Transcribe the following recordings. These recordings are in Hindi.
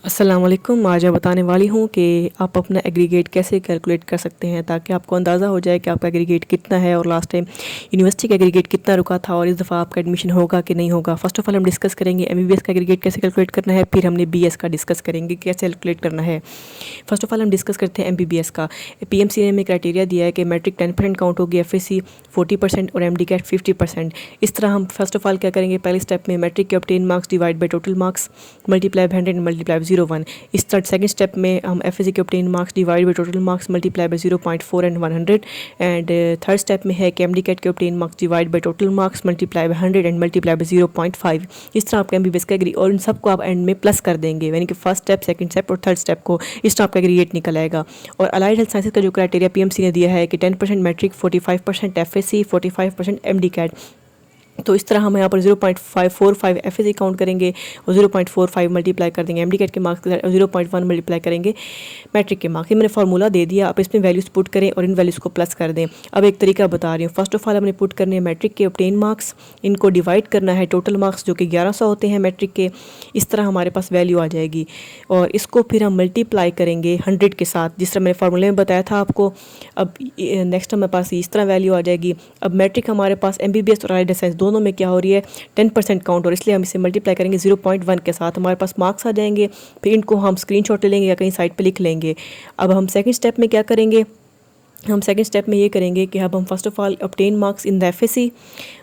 अस्सलाम वालेकुम। आज मैं बताने वाली हूँ कि आप अपना एग्रीगेट कैसे कैलकुलेट कर सकते हैं ताकि आपको अंदाज़ा हो जाए कि आपका एग्रीगेट कितना है और लास्ट टाइम यूनिवर्सिटी का एग्रीगेट कितना रुका था और इस दफ़ा आपका एडमिशन होगा कि नहीं होगा। फर्स्ट ऑफ ऑल हम डिस्कस करेंगे एमबीबीएस का एग्रीगेट कैसे कैलकुलेट करना है, फिर हमने बीएस का डिस्कस करेंगे कैसे कैलकुलेट करना है। फर्स्ट ऑफ ऑल हम डिस्कस करते हैं एमबीबीएस का। पीएमसी ने हमें क्राइटेरिया दिया है कि मैट्रिक 10% काउंट होगी, एफएससी 40% और एमडीकैट 50%। इस तरह हम फर्स्ट ऑफ ऑल क्या करेंगे, पहले स्टेप में मैट्रिक के obtain marks divide by total marks multiply by 100 multiply by 0.1। इस थर्ड सेकंड स्टेप में हम एफएससी के obtain marks divide by total marks multiply by 0.4 and 100। And third step में है कि एमडीकैट के obtain marks divide by total marks multiply by 100 and multiply by 0.5। इस तरह आपका एमबीबीएस का एग्री और इन सबको आप एंड में प्लस कर देंगे, यानी कि फर्स्ट स्टेप, सेकंड स्टेप और थर्ड स्टेप को। इस तरह आपका एग्रीगेट निकल आएगा। और अलाइड हेल्थ साइंसेज का जो क्राइटेरिया पीएमसी ने दिया है कि 10% मैट्रिक, 45% एफएससी, 45% एमडीकैट। तो इस तरह हम यहाँ पर 0.545 एफएससी काउंट करेंगे और 0.45 मल्टीप्लाई कर देंगे एमडीकैट के मार्क्स के साथ और 0.1 मल्टीप्लाई करेंगे मैट्रिक के मार्क्स। ये मैंने फार्मूला दे दिया, आप इसमें वैल्यूज़ पुट करें और इन वैल्यूज़ को प्लस कर दें। अब एक तरीका बता रही हूँ। फर्स्ट ऑफ ऑल हमने पुट करने हैं मैट्रिक के ऑब्टेन मार्क्स, इनको डिवाइड करना है टोटल मार्क्स जो कि 1100 होते हैं मैट्रिक के। इस तरह हमारे पास वैल्यू आ जाएगी और इसको फिर हम मल्टीप्लाई करेंगे 100 के साथ, जिस तरह मैंने फार्मूले में बताया था आपको। अब नेक्स्ट हमारे पास इस तरह वैल्यू आ जाएगी। अब मैट्रिक हमारे पास एमबीबीएस और अलाइड साइंस दोनों में क्या हो रही है, 10% काउंट, और इसलिए हम इसे मल्टीप्लाई करेंगे 0.1 के साथ, हमारे पास मार्क्स आ जाएंगे। फिर इनको हम स्क्रीनशॉट ले लेंगे या कहीं साइड पे लिख लेंगे। अब हम सेकंड स्टेप में क्या करेंगे, हम सेकंड स्टेप में ये करेंगे कि अब हम first of all obtain marks in the FSc,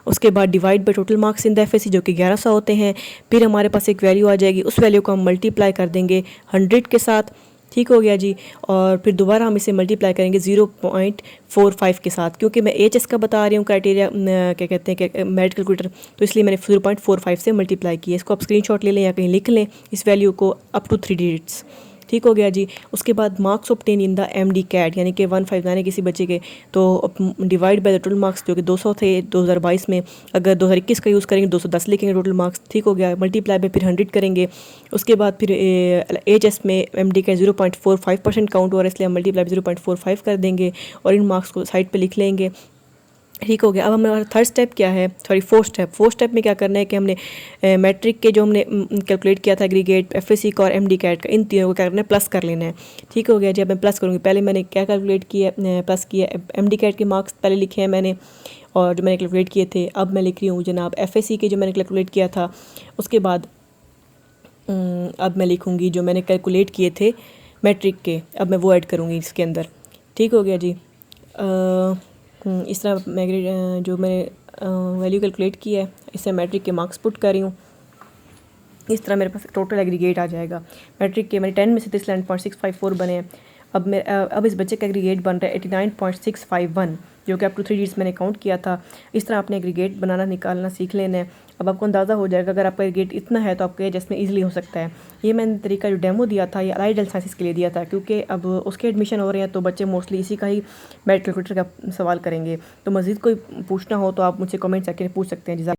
उसके बाद divide by total marks in the FSc जो कि 1100 होते हैं। फिर हमारे पास एक वैल्यू आ जाएगी, उस वैल्यू को हम मल्टीप्लाई कर देंगे 100 के साथ। ठीक हो गया जी। और फिर दोबारा हम इसे मल्टीप्लाई करेंगे 0.45 के साथ, क्योंकि मैं एचएस का बता रही हूँ क्राइटेरिया, क्या कहते हैं कि मेरिट कैलकुलेटर, तो इसलिए मैंने 0.45 से मल्टीप्लाई किया। इसको आप स्क्रीनशॉट ले लें या कहीं लिख लें इस वैल्यू को अप टू 3 डिजिट्स। ठीक हो गया जी। उसके बाद marks obtain in the MDCAT, यानी कि 159 है किसी बच्चे के, तो divide by the total marks जो कि 200 थे 2022 में, अगर 2021 का यूज़ करेंगे 210 लिखेंगे टोटल मार्क्स। ठीक हो गया। मल्टीप्लाई बाय फिर 100 करेंगे। उसके बाद फिर एचएस में एमडीकैट 0.45% काउंट हो रहा है, इसलिए हम मल्टीप्लाई 0.45 कर देंगे और इन मार्क्स को साइड पर लिख लेंगे। ठीक हो गया। अब हमारा थर्ड स्टेप क्या है, सॉरी फोर्थ स्टेप में क्या करना है कि हमने मैट्रिक के जो हमने कैलकुलेट किया था एग्रीगेट एफएससी का और एमडीकैट का, इन तीनों को क्या करना है, प्लस कर लेना है। ठीक हो गया। जब मैं प्लस करूँगी, पहले मैंने क्या कैलकुलेट किया, प्लस किया एमडीकैट के मार्क्स पहले लिखे हैं मैंने और जो मैंने कैलकुलेट किए थे। अब मैं लिख रही हूँ जनाब एफएससी के जो मैंने कैलकुलेट किया था। उसके बाद अब मैं लिखूँगी जो मैंने कैलकुलेट किए थे मैट्रिक के, अब मैं वो ऐड करूँगी इसके अंदर। ठीक हो गया जी। इस तरह मैं जो मैंने वैल्यू कैलकुलेट की है, इससे मैट्रिक के मार्क्स पुट कर रही हूँ। इस तरह मेरे पास टोटल एग्रीगेट आ जाएगा। मैट्रिक के मेरे 10 में से 39.654 बने हैं। अब इस बच्चे का एग्रीगेट बन रहा है 89.651, जो कि अप टू 3 डिजिट्स मैंने काउंट किया था। इस तरह आपने एग्रीगेट बनाना निकालना सीख लेना है। अब आपको अंदाज़ा हो जाएगा अगर आपका एग्रीगेट इतना है तो आपके एचएस में ईजिली हो सकता है। ये मैंने तरीका जो डेमो दिया था ये अलाइड हेल्थ साइंसेज के लिए दिया था, क्योंकि अब उसके एडमिशन हो रहे हैं तो बच्चे मोस्टली इसी का ही मेरिट कैलकुलेटर का सवाल करेंगे। तो मज़ीद कोई पूछना हो तो आप मुझसे कमेंट सेक्शन में पूछ सकते हैं।